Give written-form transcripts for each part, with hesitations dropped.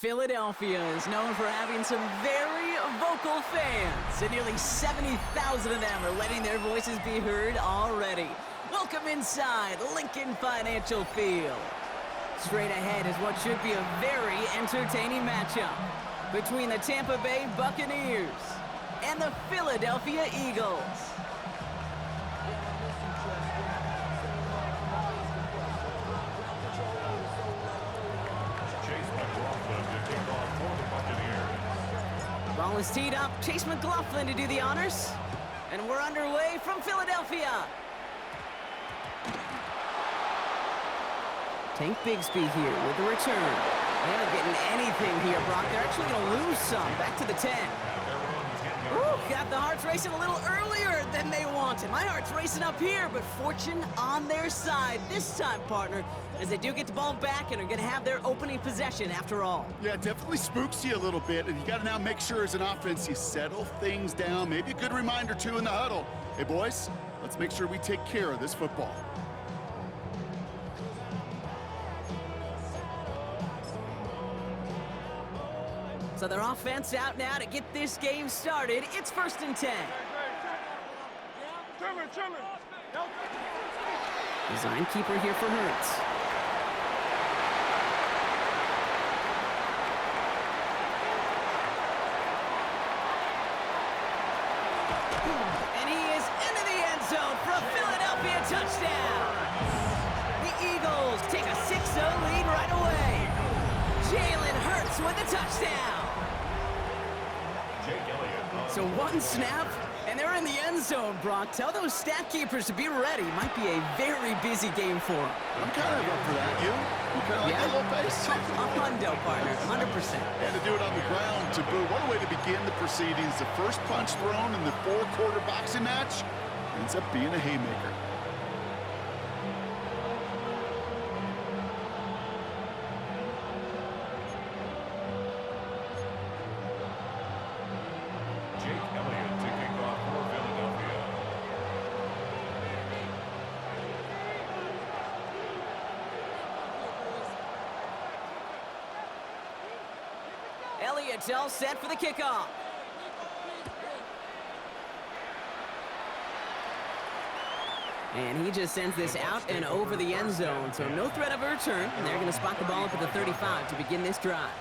Philadelphia is known for having some very vocal fans, and nearly 70,000 of them are letting their voices be heard already. Welcome inside Lincoln Financial Field. Straight ahead is what should be a very entertaining matchup between the Tampa Bay Buccaneers and the Philadelphia Eagles. Ball is teed up. Chase McLaughlin to do the honors. And we're underway from Philadelphia. Tank Bigsby here with the return. They're not getting anything here, Brock. They're actually going to lose some. Back to the 10. Ooh, got the hearts racing a little earlier than they wanted. My heart's racing up here, but fortune on their side this time, partner, as they do get the ball back and are going to have their opening possession after all. Yeah, it definitely spooks you a little bit, and you got to now make sure as an offense you settle things down. Maybe a good reminder, too, in the huddle. Hey, boys, let's make sure we take care of this football. So their offense out now to get this game started. It's 1st and 10. Design keeper here for Hurts. And he is into the end zone for a Philadelphia touchdown. The Eagles take a 6-0 lead right away. Jalen Hurts with the touchdown. So one snap, and they're in the end zone, Brock. Tell those stat keepers to be ready. Might be a very busy game for them. I'm kind of up for that. You kind of like that little pace? A hundo, partner, 100%. And to do it on the ground to boot. What a way to begin the proceedings. The first punch thrown in the 4-quarter boxing match ends up being a haymaker. Elliott's all set for the kickoff. And he just sends this out and over the end zone, so no threat of a return. And they're going to spot the ball up at the 35 to begin this drive.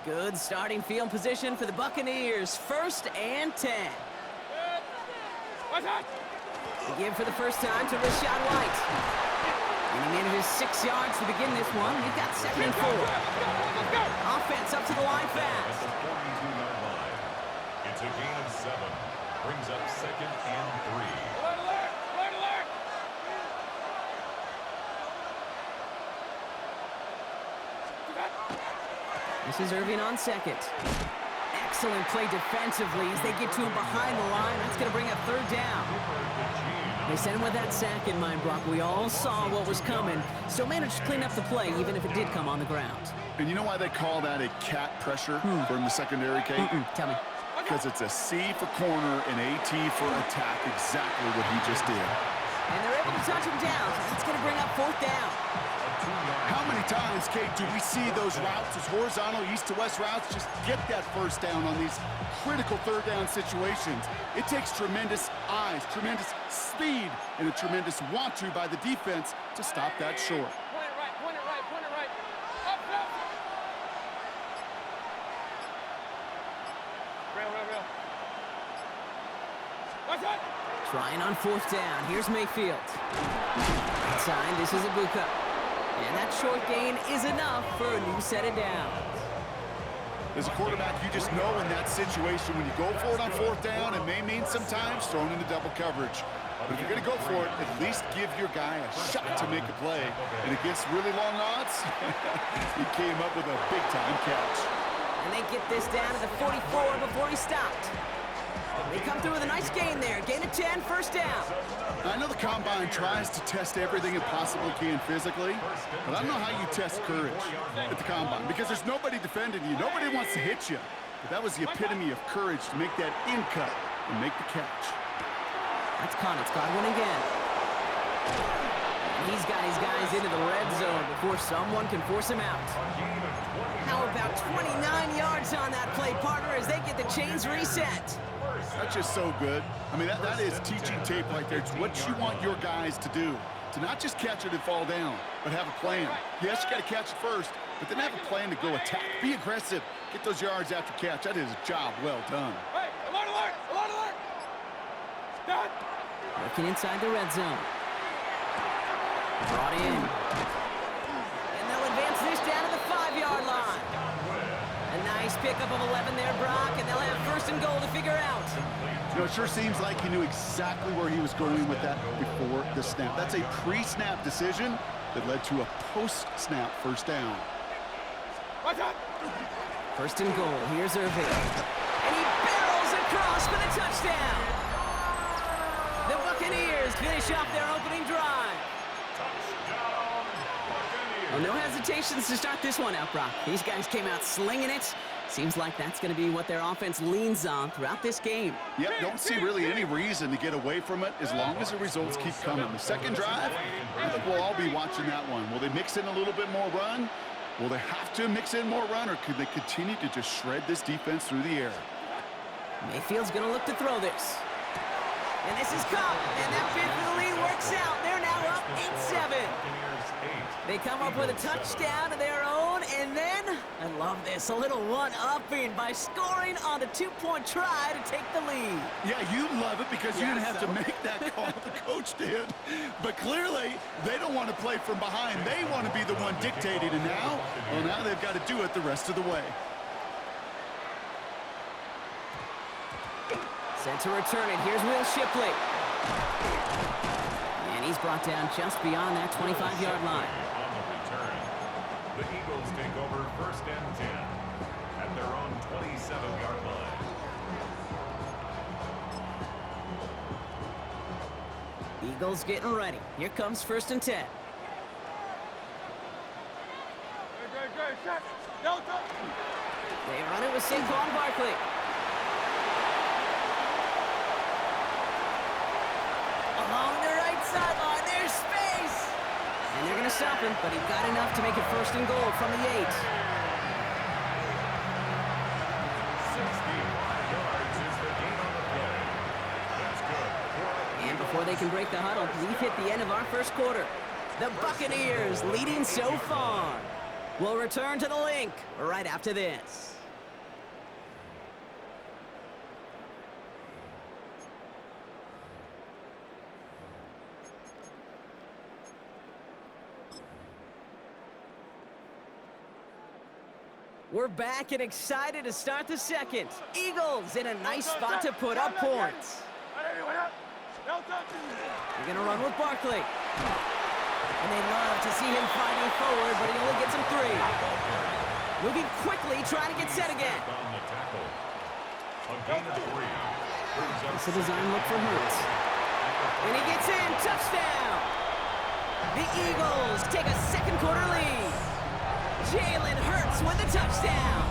Good starting field position for the Buccaneers. 1st and 10. The give for the first time to Rashad White. And he manages 6 yards to begin this one. We've got 2nd and 4. Offense up to the line fast. It's a gain of 7. Brings up 2nd and 3. This is Irving on 2nd. Excellent play defensively as they get to him behind the line. That's going to bring up 3rd down. They sent him with that sack in mind, Brock. We all saw what was coming. Still managed to clean up the play, even if it did come on the ground. And you know why they call that a cat pressure from the secondary, Kate? Tell me. Because it's a C for corner and a T for attack, exactly what he just did. And they're able to touch him down, so that's going to bring up 4th down. How many times, Kate, do we see those routes, those horizontal east-to-west routes, just get that first down on these critical 3rd down situations? It takes tremendous eyes, tremendous speed, and a tremendous want-to by the defense to stop that short. Point it right, point it right, point it right. Up. Real. Watch out! Trying on 4th down. Here's Mayfield. Inside, this is Ibuka. And that short gain is enough for a new set of downs. As a quarterback, you just know in that situation, when you go for it on 4th down, it may mean sometimes thrown into double coverage. But if you're going to go for it, at least give your guy a shot to make a play. And against really long odds, he came up with a big-time catch. And they get this down to the 44 before he stopped. They come through with a nice gain there. Gain of 10, first down. I know the Combine tries to test everything it possibly can physically, but I don't know how you test courage at the Combine because there's nobody defending you. Nobody wants to hit you. But that was the epitome of courage to make that in cut and make the catch. That's Conant. Godwin again. He's got his guys into the red zone before someone can force him out. How about 29 yards on that play, partner, as they get the chains reset? That's just so good. I mean, that is teaching tape right there. It's what you want your guys to do. To not just catch it and fall down, but have a plan. Yes, you got to catch it first, but then have a plan to go attack. Be aggressive. Get those yards after catch. That is a job well done. Hey, alert, alert, alert, alert. Dad. Working inside the red zone. Brought in. And they'll advance this down to the 5-yard line. A nice pickup of 11 there, Brock, and they'll have first and goal to figure out. You know, it sure seems like he knew exactly where he was going with that before the snap. That's a pre-snap decision that led to a post-snap first down. Watch out. First and goal. Here's Irving. And he barrels across for the touchdown. The Buccaneers finish off their opening drive. Well, no hesitations to start this one out, Brock. These guys came out slinging it. Seems like that's going to be what their offense leans on throughout this game. Yep, don't see really any reason to get away from it as long as the results keep coming. The second drive, I think we'll all be watching that one. Will they mix in a little bit more run? Will they have to mix in more run, or could they continue to just shred this defense through the air? Mayfield's going to look to throw this. And this is caught, and that bid for the lead works out. They're now up 8-7. They come up with a touchdown of their own, and then, I love this, a little one-upping by scoring on the two-point try to take the lead. Yeah, you love it because you didn't have to make that call, the coach did. But clearly, they don't want to play from behind. They want to be the one dictating, and now they've got to do it the rest of the way. Set to return it. Here's Will Shipley. And he's brought down just beyond that 25-yard line. On the return, the Eagles take over first and 10 at their own 27-yard line. Eagles getting ready. Here comes first and 10. Good, shot. Delta. They run it with Saquon Barkley. Along the right sideline, there's space. And they're going to stop him, but he got enough to make it first and goal from the 8. 65 yards is the gain on the play. That's good. And before they can break the huddle, we've hit the end of our first quarter. The Buccaneers leading so far. We'll return to the link right after this. We're back and excited to start the second. Eagles in a nice spot to put up points. They're going to run with Barkley. And they love to see him fighting forward, but he only gets him 3. Moving quickly, trying to get set again. On the tackle. A gain of 3. It's a design look for Hurts. And he gets in, touchdown! The Eagles take a second quarter lead. Jalen Hurts with the touchdown.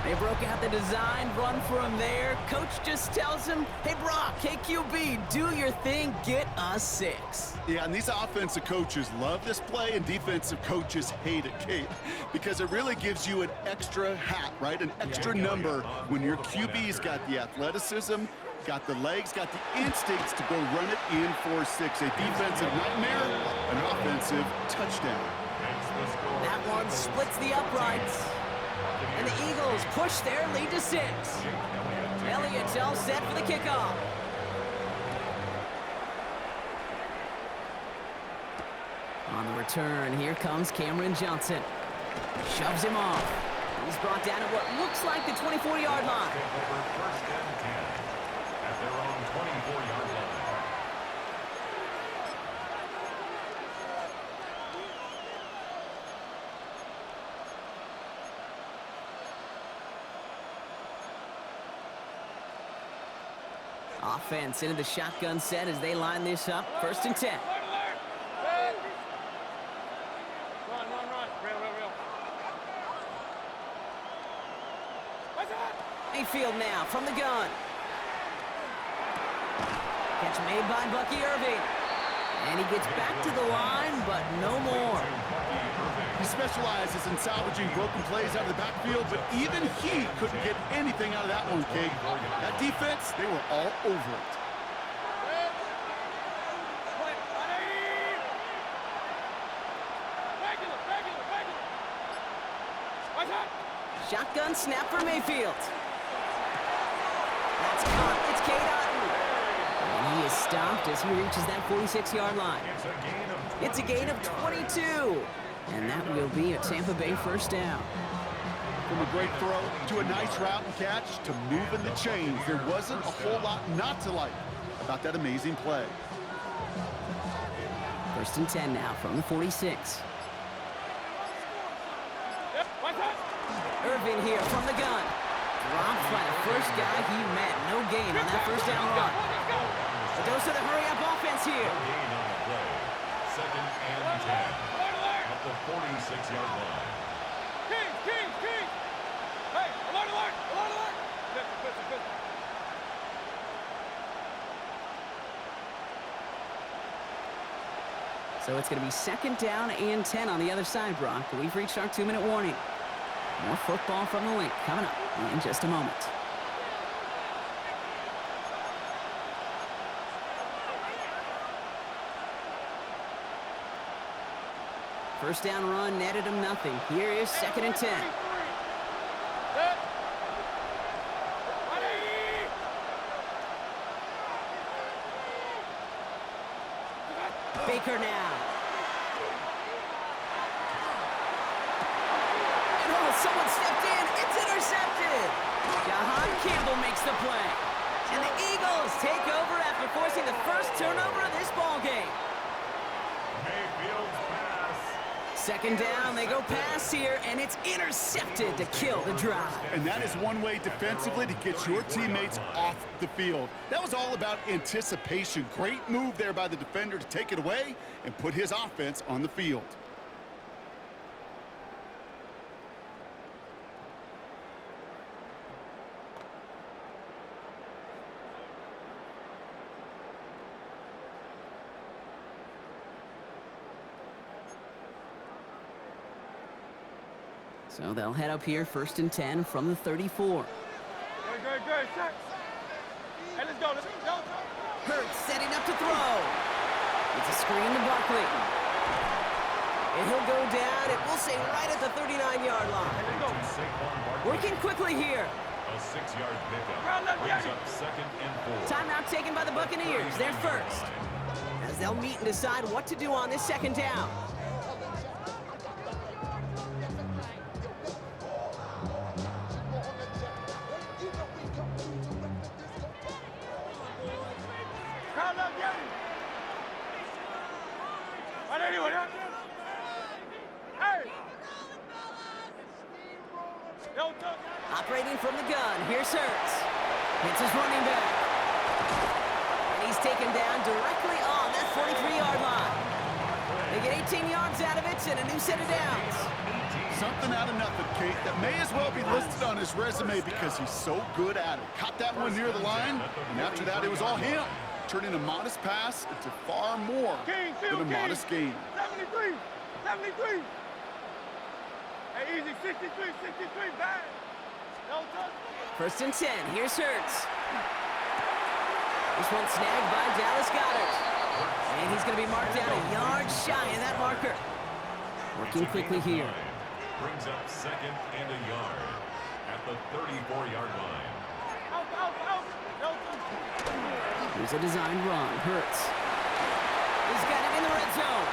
They broke out the design run for him there. Coach just tells him, hey, Brock, KQB, do your thing, get us 6. Yeah, and these offensive coaches love this play, and defensive coaches hate it, Kate, because it really gives you an extra hat, right? An extra number when your QB's got the athleticism, got the legs, got the instincts to go run it in for 6. A defensive nightmare, an offensive touchdown. That one splits the uprights. And the Eagles push their lead to 6. Elliott's all set for the kickoff. On the return, here comes Cameron Johnson. Shoves him off. He's brought down at what looks like the 24-yard line. First and 10 at their own 24-yard line. Offense into the shotgun set as they line this up. 1st and 10. Run. Real. What's that? Mayfield now from the gun. Catch made by Bucky Irving. And he gets back to the line, but no more. He specializes in salvaging broken plays out of the backfield, but even he couldn't get anything out of that one, King. That defense, they were all over it. Regular. What's that? Shotgun snap for Mayfield. That's caught. It's Cade Otton. And he is stopped as he reaches that 46-yard line. It's a gain of 22. And that will be a Tampa Bay 1st down. From a great throw to a nice route and catch to moving the chains, there wasn't a whole lot not to like about that amazing play. 1st and 10 now from the 46. Yep, what's that? Irving here from the gun. Dropped by the first guy he met. No gain on that 1st down run. A dose of the hurry-up offense here. Gain on the play. 2nd and 10 at the 46-yard line. King! Hey, alert! Listen. So it's going to be 2nd down and 10 on the other side, Brock. We've reached our 2-minute warning. More football from the link coming up in just a moment. First down run netted him nothing. Here is 2nd and 10. Baker now. And someone stepped in. It's intercepted. Jahan Campbell makes the play. And the Eagles take over after forcing the first turnover of this ball game. Mayfield's pass. 2nd down, they go pass here, and it's intercepted to kill the drive. And that is one way defensively to get your teammates off the field. That was all about anticipation. Great move there by the defender to take it away and put his offense on the field. So they'll head up here, 1st and 10 from the 34. Good. Check. Hey, let's go. Hurts setting up to throw. It's a screen to Barkley. And he'll go down, and we'll say right at the 39-yard line. Working quickly here. A 6-yard pickup brings up 2nd and 4. Timeout taken by the Buccaneers. They're first. As they'll meet and decide what to do on this 2nd down. Operating from the gun, here's Hurts. Hits his running back. And he's taken down directly on that 43-yard line. They get 18 yards out of it and a new set of downs. Something out of nothing, Kate, that may as well be listed on his resume because he's so good at it. Caught that one near the line, and after that it was all him. Turning a modest pass into far more than a modest gain. 73. Hey, easy. 63, bad. 1st and 10, here's Hurts. This one snagged by Dallas Goedert. And he's going to be marked down a yard shy of that marker. Working quickly here. Brings up 2nd and a yard at the 34-yard line. Here's a designed run. Hurts. He's got it in the red zone.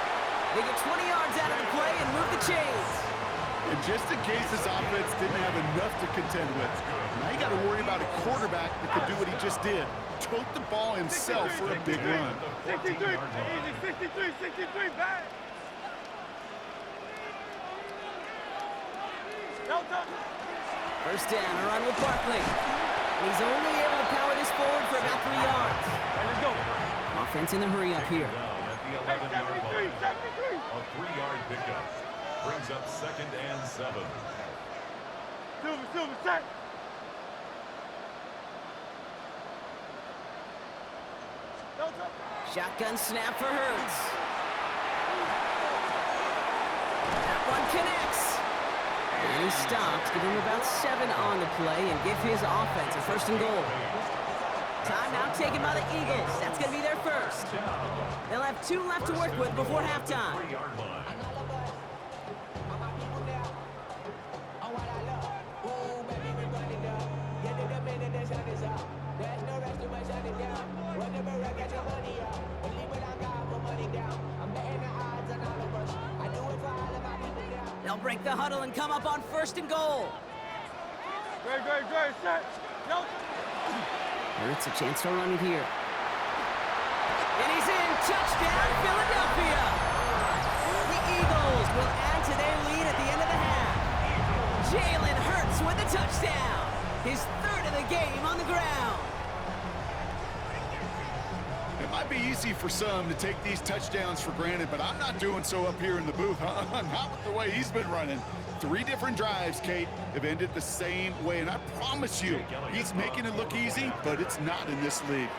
They get 20 yards out of the play and move the chains. And just in case this offense didn't have enough to contend with, now you got to worry about a quarterback that could do what he just did. Tote the ball himself for a big run. 63, easy, 63, bad. First down, a run with Barkley. And he's only able to power this forward for about 3 yards. Let's go. Offense in the hurry up here. Down at the 11-yard line. A 3-yard pickup brings up 2nd and 7. Silver, set. Shotgun snap for Hurts. That one connects. And he stops, give him about 7 on the play, and give his offense a 1st and goal. Timeout taken by the Eagles. That's going to be their first. They'll have 2 left to work with before halftime. 3-yard line. They'll break the huddle and come up on 1st and goal. Great, set. No. Hurts a chance to run it here. And he's in. Touchdown, Philadelphia. The Eagles will add to their lead at the end of the half. Jalen Hurts with a touchdown. His 3rd of the game on the ground. It might be easy for some to take these touchdowns for granted, but I'm not doing so up here in the booth. Not with the way he's been running. 3 different drives, Kate, have ended the same way. And I promise you, he's making it look easy, but it's not in this league.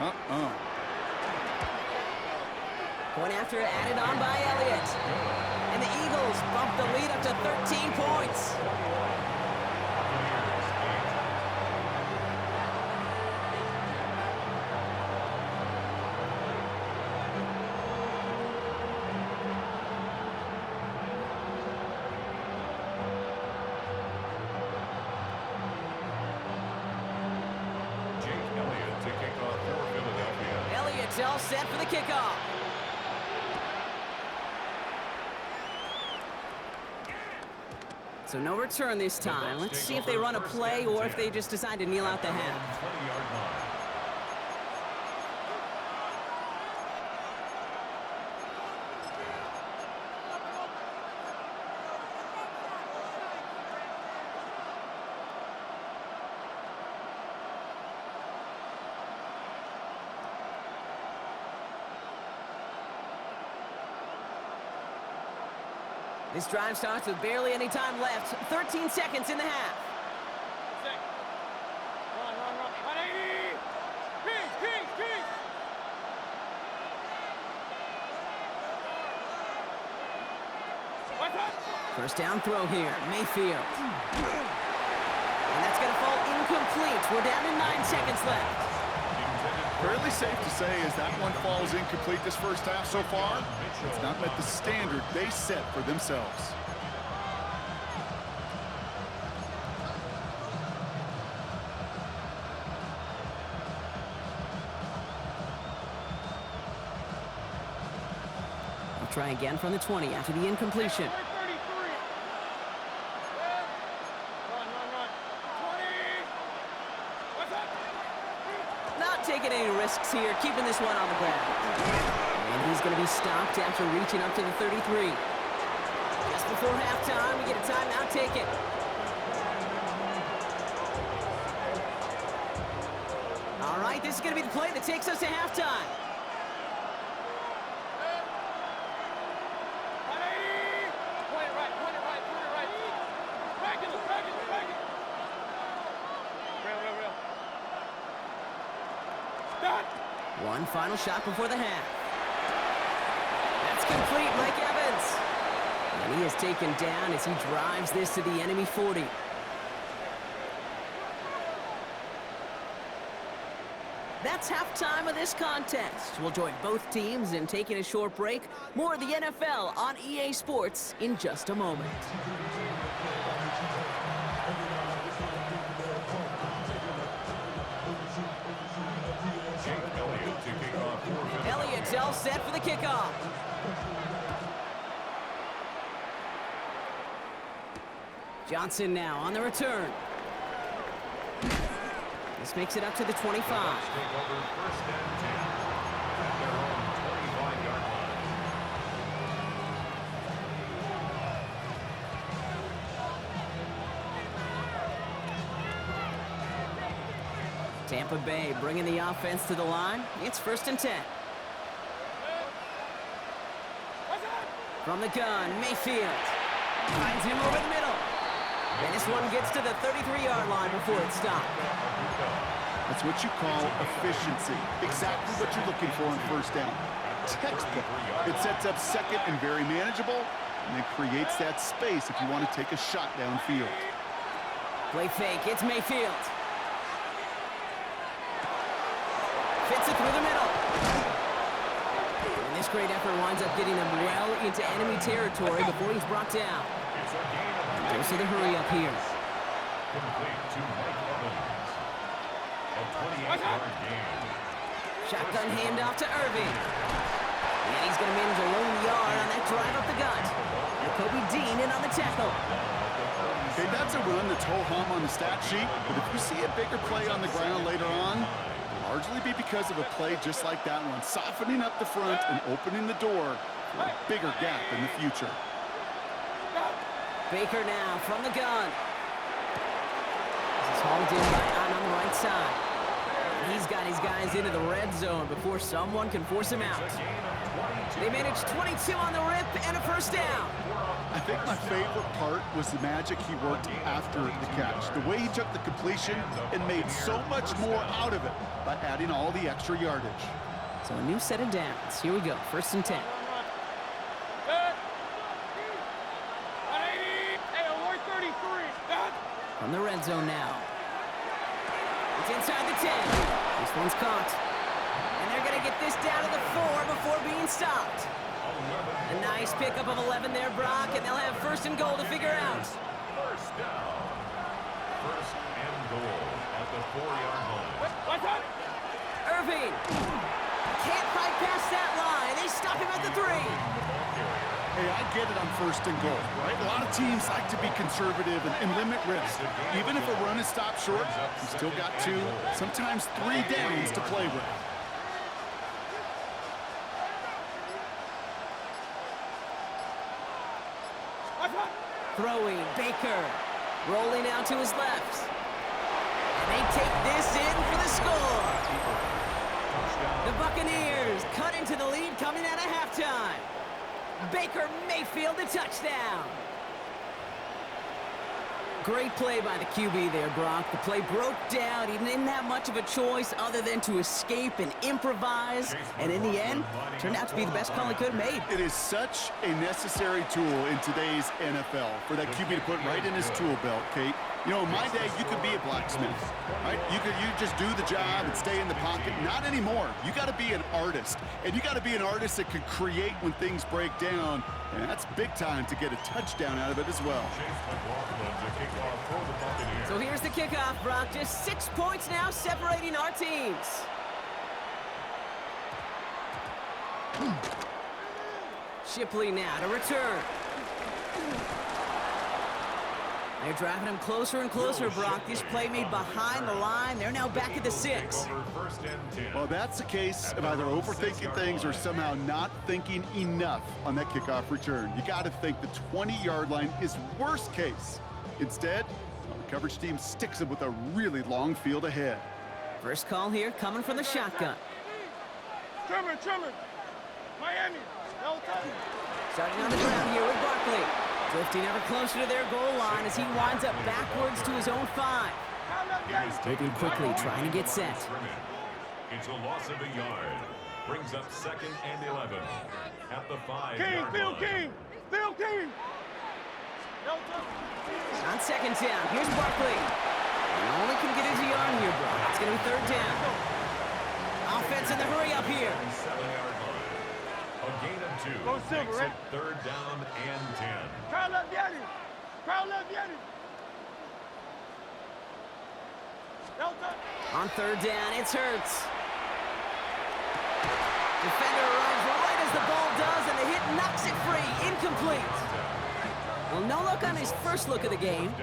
Point after added on by Elliott. And the Eagles bump the lead up to 13 points. Elliott's all set for the kickoff. So no return this time. Let's see if they run a play or if they just decide to kneel out the half. 20-yard line. This drive starts with barely any time left. 13 seconds in the half. Run. 180. Kings. What's up? First down throw here, Mayfield. And that's going to fall incomplete. We're down to 9 seconds left. Fairly safe to say as that one falls incomplete this first half so far, it's not met the standard they set for themselves. We'll try again from the 20 after the incompletion. 33. Run. 20. What's up? Not taking any risks here, keeping this one on the ground. And he's going to be stopped after reaching up to the 33. Just before halftime, we get a timeout taken. All right, this is going to be the play that takes us to halftime. 180. Point it right. Regular. Real. Done. One final shot before the half. That's complete, Mike Evans. And he is taken down as he drives this to the enemy 40. That's halftime of this contest. We'll join both teams in taking a short break. More of the NFL on EA Sports in just a moment. Elliott's all set for the kickoff. Johnson now on the return. This makes it up to the 25. Take over 1st and 10 at their own 25-yard line. Tampa Bay bringing the offense to the line. It's 1st and 10. From the gun, Mayfield finds him over the middle. And this one gets to the 33-yard line before it's stopped. That's what you call efficiency. Exactly what you're looking for in 1st down. Textbook. It sets up 2nd and very manageable, and it creates that space if you want to take a shot downfield. Play fake, it's Mayfield. Fits it through the middle. And this great effort winds up getting him well into enemy territory before he's brought down. Goes to the hurry up here. Complete to Mike Evans. A 28-yard gain. Shotgun handoff to Irving. And he's going to manage a lone yard on that drive up the gut. Kobe Dean in on the tackle. Okay, that's a run that's ho-hum on the stat sheet, but if you see a bigger play on the ground later on, it'll largely be because of a play just like that one, softening up the front and opening the door for a bigger gap in the future. Baker now from the gun. This is hauled in by on the right side. He's got his guys into the red zone before someone can force him out. They managed 22 on the rip and a 1st down. I think my favorite part was the magic he worked after the catch. The way he took the completion and made so much more out of it by adding all the extra yardage. So a new set of downs. Here we go, 1st and 10. From the red zone now. It's inside the 10. This one's caught. And they're going to get this down to the 4 before being stopped. A nice pickup of 11 there, Brock, and they'll have 1st and goal to figure out. 1st down. 1st and goal at the 4-yard line. Irving can't fight past that line. They stop him at the 3. Hey, I get it on 1st and goal, right? A lot of teams like to be conservative and limit risk. Even if a run is stopped short, you still got 2, sometimes 3 downs to play with. Throwing, Baker, rolling out to his left. And they take this in for the score. The Buccaneers cut into the lead coming out of halftime. Baker Mayfield, a touchdown. Great play by the QB there, Brock. The play broke down. He didn't have much of a choice other than to escape and improvise. And in the end, turned out to be the best call he could have made. It is such a necessary tool in today's NFL for that QB to put right in his tool belt, Kate. You know, in my day, you could be a blacksmith, right? You just do the job and stay in the pocket. Not anymore. You got to be an artist, and you got to be an artist that can create when things break down, and that's big time to get a touchdown out of it as well. So here's the kickoff, Brock. Just 6 points now separating our teams. Shipley now to return. They're driving him closer and closer, Brock. This play made behind the line. They're now back at the 6. Well, that's the case of either overthinking things or somehow not thinking enough on that kickoff return. You got to think the 20-yard line is worst case. Instead, the coverage team sticks him with a really long field ahead. First call here coming from the shotgun. Trimmer. Miami. Starting on the ground here with Barkley. Drifting ever closer to their goal line as he winds up backwards to his own 5. Moving quickly, trying to get set. It's a loss of a yard. Brings up 2nd and 11 at the 5-yard line. Phil King. On 2nd down, here's Barkley. He only can get his yard here, bro. It's going to be 3rd down. Offense in the hurry up here. 7-yard line. A gain of 2. Go Silver, Makes right? it 3rd down and 10. Crowd left Yanni. On 3rd down, it's Hurts. Defender arrives right as the ball does, and the hit knocks it free. Incomplete. Well, no look on his first look of the game,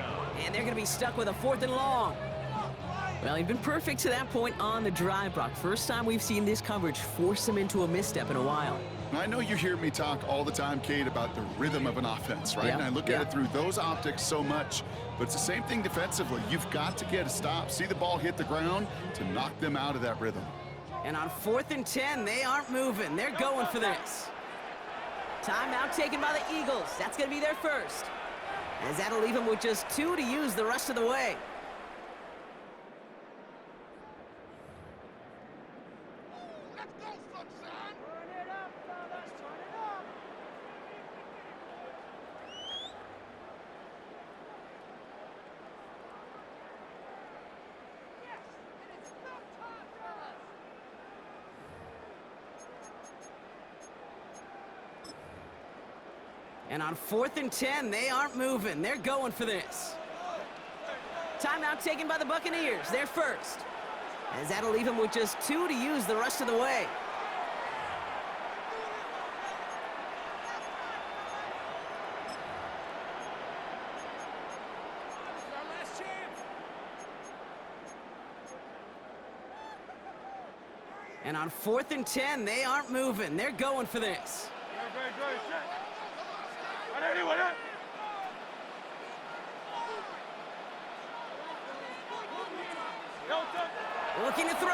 and they're going to be stuck with a 4th and long. Well, he's been perfect to that point on the drive, Brock. First time we've seen this coverage force him into a misstep in a while. I know you hear me talk all the time, Kate, about the rhythm of an offense, right? Yeah, And I look at it through those optics so much, but it's the same thing defensively. You've got to get a stop, see the ball hit the ground to knock them out of that rhythm. And on 4th and 10, they aren't moving. They're going for this. Timeout taken by the Eagles. That's going to be their first. As that'll leave them with just 2 to use the rest of the way. And on 4th and 10, they aren't moving. They're going for this. Timeout taken by the Buccaneers. They're first. As that'll leave them with just 2 to use the rest of the way. And on 4th and 10, they aren't moving. They're going for this. Looking to throw.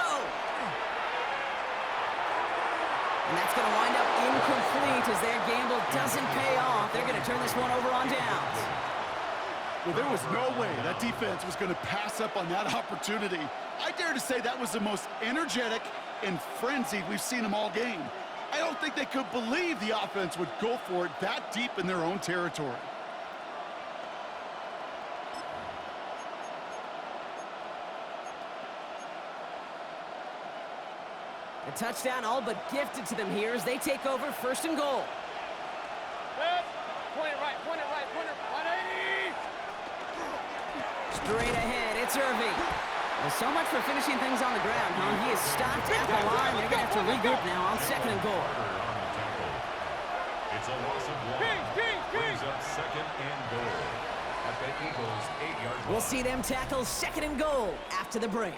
And that's going to wind up incomplete as their gamble doesn't pay off. They're going to turn this one over on downs. Well, there was no way that defense was going to pass up on that opportunity. I dare to say that was the most energetic and frenzied we've seen them all game. I don't think they could believe the offense would go for it that deep in their own territory. A touchdown all but gifted to them here as they take over 1st and goal. Point it right, point it right, point it 180. Straight ahead, it's Irving. Well, so much for finishing things on the ground, huh? He is stopped at the line. They're going to have to regroup now on 2nd and goal. It's a loss of 1. Brings up 2nd and goal at the Eagles' 8-yard line. We'll see them tackle 2nd and goal after the break.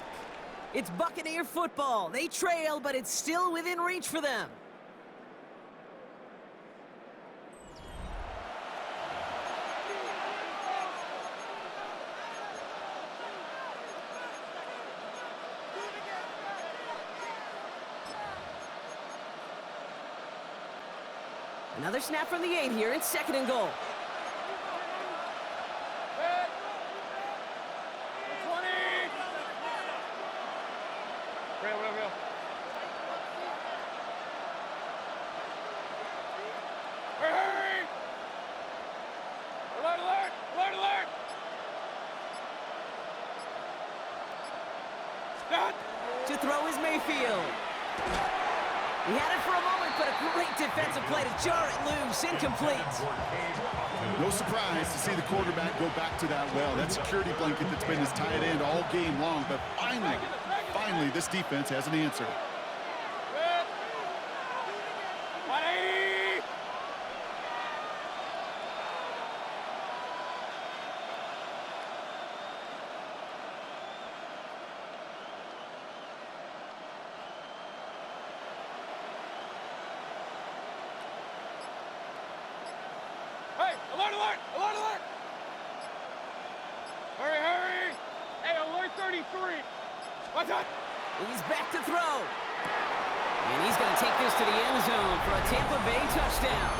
It's Buccaneer football. They trail, but it's still within reach for them. Another snap from the 8 here. It's 2nd and goal. 20. Real. Hurry! Alert! Stop! To throw is Mayfield. He had it for a moment, but a great defensive play to jar it loose. Incomplete. No surprise to see the quarterback go back to that well. That security blanket that's been his tight end all game long. But finally, this defense has an answer. 180. Hey, alert! Hurry! Hey, alert 33. What's that? He's back to throw. And he's going to take this to the end zone for a Tampa Bay touchdown.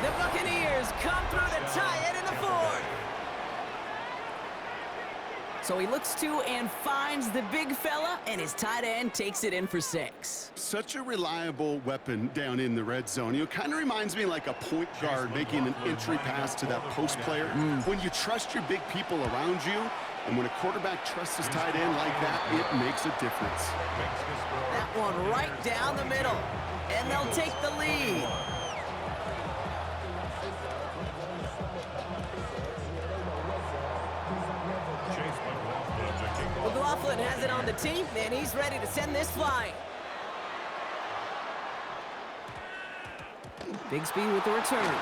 The Buccaneers come through to tie it in the 4th. So he looks to and finds the big fella, and his tight end takes it in for 6. Such a reliable weapon down in the red zone. You know, kind of reminds me like a point guard making an entry pass to that post player. When you trust your big people around you, and when a quarterback trusts his tight end like that, it makes a difference. That one right down the middle, and they'll take the lead. McLaughlin has it on the team, and he's ready to send this flying. Big speed with the return.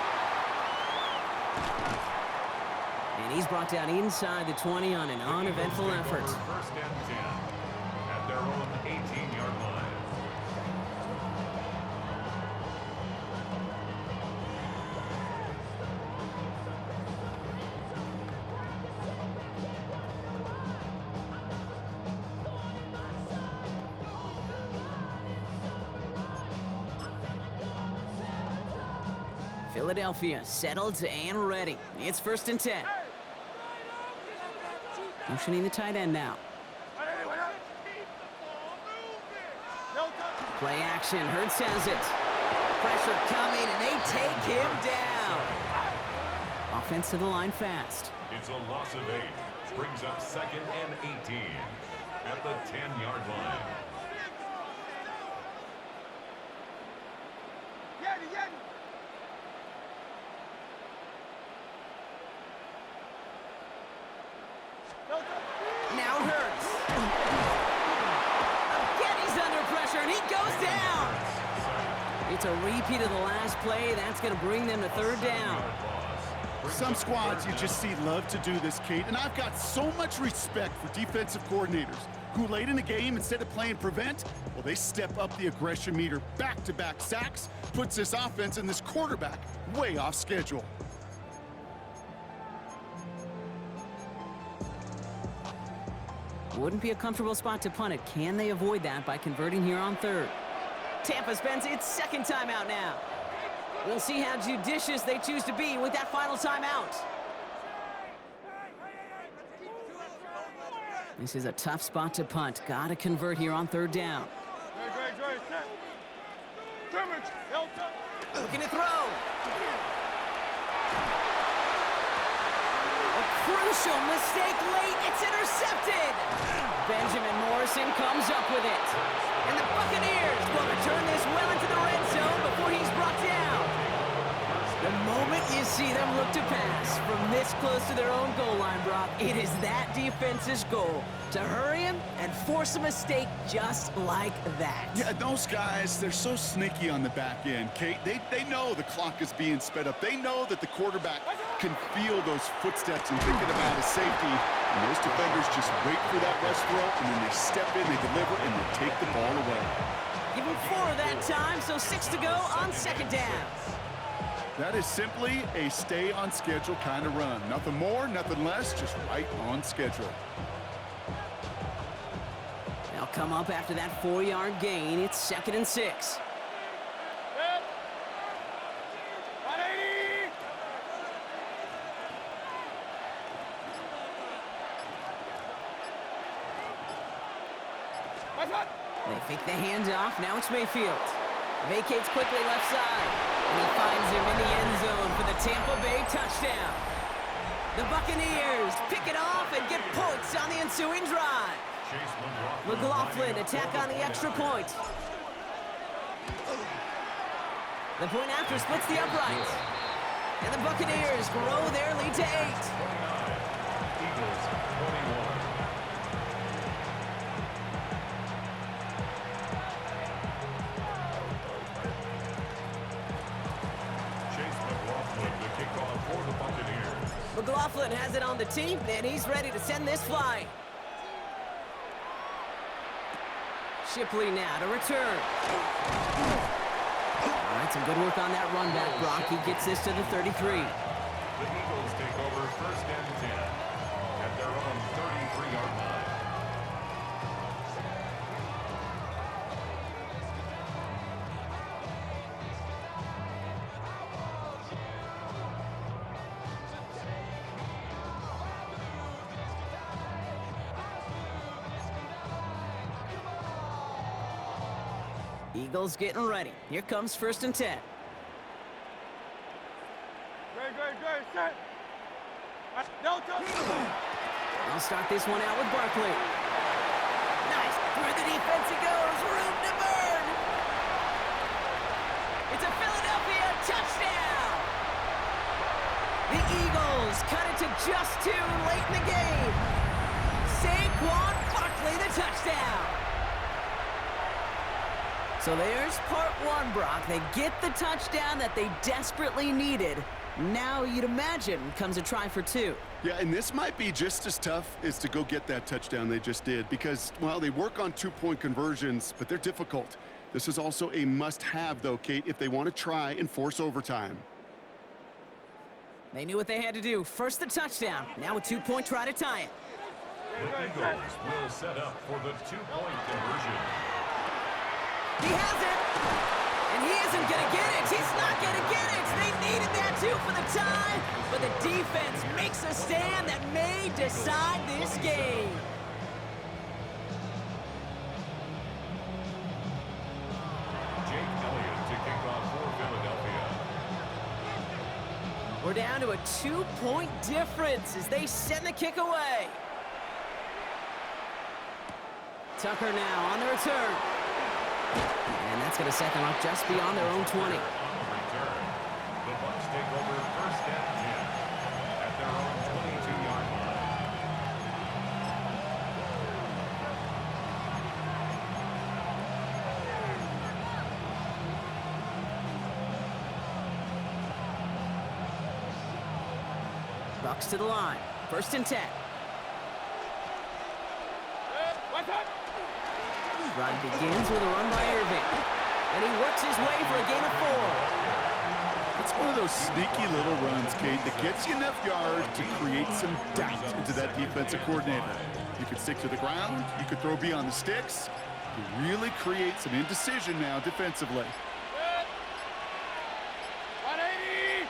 And he's brought down inside the 20 on an uneventful effort. 1st and 10 at their own 18-yard line. Philadelphia settled and ready. It's 1st and 10. Motioning the tight end now. Play action. Hurts has it. Pressure coming, and they take him down. Offense to the line fast. It's a loss of 8. Brings up 2nd and 18 at the 10-yard line. Now Hurts. Again, he's under pressure, and he goes down. It's a repeat of the last play. That's going to bring them to 3rd down. Some squads you just see love to do this, Kate, and I've got so much respect for defensive coordinators who late in the game, instead of playing prevent, well, they step up the aggression meter. Back-to-back sacks puts this offense and this quarterback way off schedule. Wouldn't be a comfortable spot to punt it. Can they avoid that by converting here on 3rd? Tampa spends its 2nd timeout now. We'll see how judicious they choose to be with that final timeout. This is a tough spot to punt. Gotta convert here on 3rd down. Looking to throw. A crucial mistake late. It's intercepted. Benjamin Morrison comes up with it. And the Buccaneers will return this well into the red zone before he's brought down. The moment you see them look to pass from this close to their own goal line, Brock, it is that defense's goal to hurry him and force a mistake just like that. Yeah, those guys, they're so sneaky on the back end, Kate. They know the clock is being sped up. They know that the quarterback can feel those footsteps and thinking about his safety. And those defenders just wait for that rush throw, and then they step in, they deliver, and they take the ball away. Give him 4 that time, so 6 to go on 2nd down. That is simply a stay-on-schedule kind of run. Nothing more, nothing less, just right on schedule. They'll come up after that 4-yard gain. It's 2nd and 6. They fake the handoff. Now it's Mayfield. Vacates quickly left side. And he finds him in the end zone for the Tampa Bay touchdown. The Buccaneers pick it off and get points on the ensuing drive. McLaughlin attack on the extra point. The point after splits the upright. And the Buccaneers grow their lead to 8. Eagles 21. McLaughlin has it on the team, and he's ready to send this flying. Shipley now to return. All right, some good work on that run back, Brock. He gets this to the 33. The Eagles take over 1st and 10 at their own 33-yard line. Eagles getting ready. Here comes 1st and 10. Set. Delta. They'll start this one out with Barkley. Nice. Through the defense it goes. Room to burn. It's a Philadelphia touchdown. The Eagles cut it to just 2 late in the game. Saquon Barkley the touchdown. So there's part 1, Brock. They get the touchdown that they desperately needed. Now you'd imagine comes a try for 2. Yeah, and this might be just as tough as to go get that touchdown they just did because, well, they work on 2-point conversions, but they're difficult. This is also a must-have, though, Kate, if they want to try and force overtime. They knew what they had to do. First the touchdown. Now a 2-point try to tie it. The Eagles will set up for the 2-point conversion. He has it! And he isn't going to get it. He's not going to get it. They needed that too for the tie, but the defense makes a stand that may decide this game. We're down to a 2-point difference as they send the kick away. Tucker now on the return. And that's going to set them up just beyond their own 20. The Bucs take over first and 10 at their own 22-yard line. Bucs to the line. First and 10. Run begins with a run by Irving. And he works his way for a gain of 4. It's one of those sneaky little runs, Kate, that gets you enough yard to create some doubt into that defensive coordinator. You could stick to the ground. You could throw beyond the sticks. You really create some indecision now defensively. 180!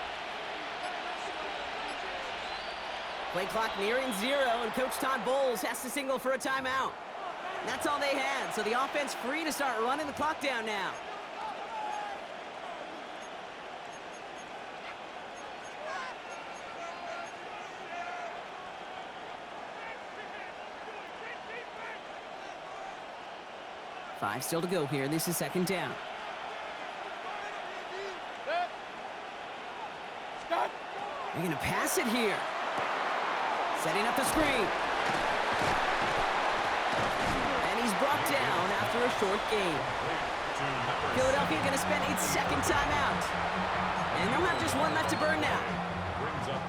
Play clock nearing 0, and Coach Todd Bowles has to signal for a timeout. That's all they had, so the offense free to start running the clock down now. Five still to go here. This is second down. Stop! They're going to pass it here. Setting up the screen. And he's brought down after a short gain. Philadelphia going to spend its second timeout. And they'll have just one left to burn now.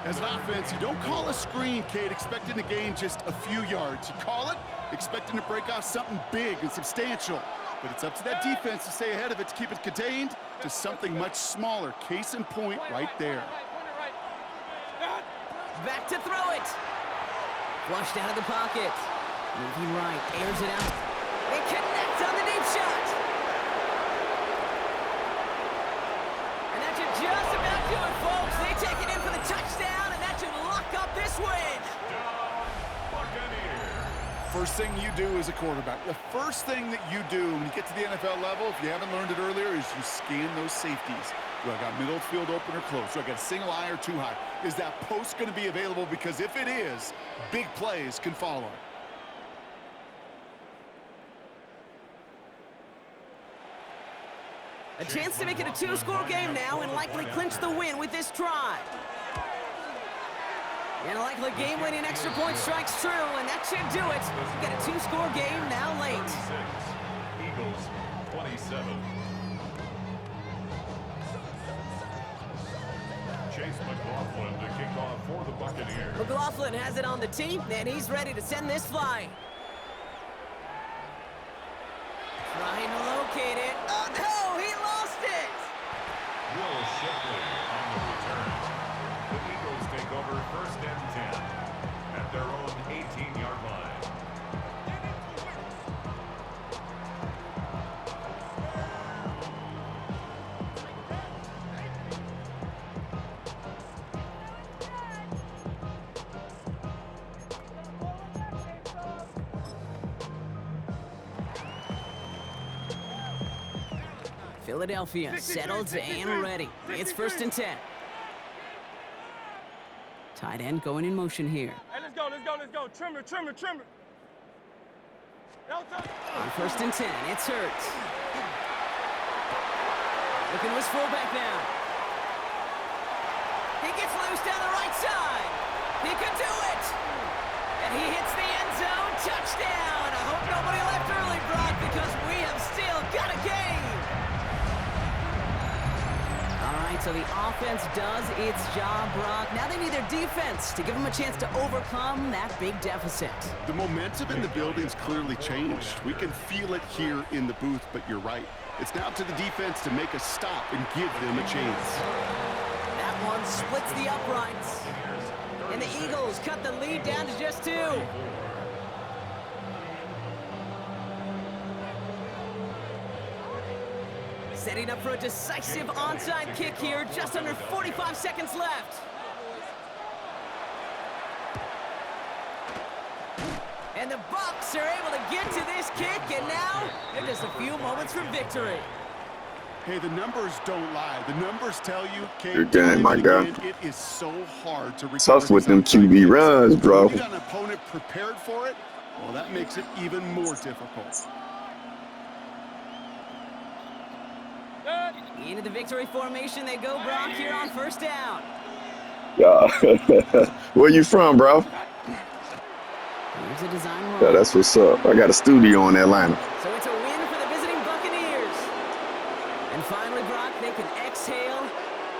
As an offense, you don't call a screen, Kate, expecting to gain just a few yards. You call it expecting to break off something big and substantial. But it's up to that defense to stay ahead of it, to keep it contained to something much smaller. Case in point right there. Back to throw it. Flushed out of the pocket. Moving right, airs it out. They connect on the deep shot. And that should just about do it, folks. They take it in for the touchdown, and that should lock up this win. First thing you do as a quarterback, the first thing that you do when you get to the NFL level, if you haven't learned it earlier, is you scan those safeties. Do I got middle field open or close? Do I got a single high or too high? Is that post going to be available? Because if it is, big plays can follow. A chance to make it a 2-score game now and likely clinch the win with this try. And a likely game-winning extra point strikes true, and that should do it. Get a 2-score game now late. Eagles 27. Chase McLaughlin to kick off for the Buccaneers. McLaughlin has it on the tee, and he's ready to send this flying. Trying to locate it. Oh, no! He lost it! Will Shipley on the return. The Eagles take over first and 10 at their own 18-yard line. Philadelphia settled and ready. It's first and 10. Tight end going in motion here. Hey, let's go. Trimmer. On first and 10, it's Hurts. Looking to his fullback now. He gets loose down the right side. He could do it. And he hits the end zone. Touchdown. I hope nobody left early, Brock, because we have still got a game. All right, so the offense does its job, Brock. Now they need their defense to give them a chance to overcome that big deficit. The momentum in the building's clearly changed. We can feel it here in the booth, but you're right. It's now up to the defense to make a stop and give them a chance. That one splits the uprights. And the Eagles cut the lead down to just 2. Setting up for a decisive onside kick here, just under 45 seconds left. And the Bucs are able to get to this kick, and now they're just a few moments from victory. Hey, the numbers don't lie. The numbers tell you, Good game, my guy. it is so hard to recover. Tough with them QB runs, bro. When you got an opponent prepared for it, well, that makes it even more difficult. Into the victory formation they go, Brock, here on first down. Yeah. Where you from, bro? Here's a design run. Yeah, that's what's up. I got a studio in Atlanta. So it's a win for the visiting Buccaneers. And finally, Brock, they can exhale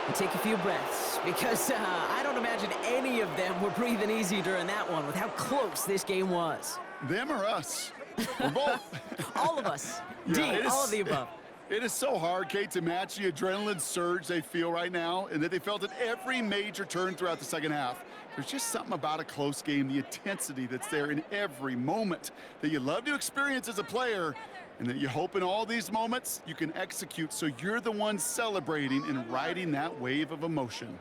and take a few breaths, because I don't imagine any of them were breathing easy during that one with how close this game was. Them or us? We're both. All of us. Yeah, D, all of the above. It is so hard, Kate, to match the adrenaline surge they feel right now and that they felt at every major turn throughout the second half. There's just something about a close game, the intensity that's there in every moment that you love to experience as a player, and that you hope in all these moments you can execute so you're the one celebrating and riding that wave of emotion.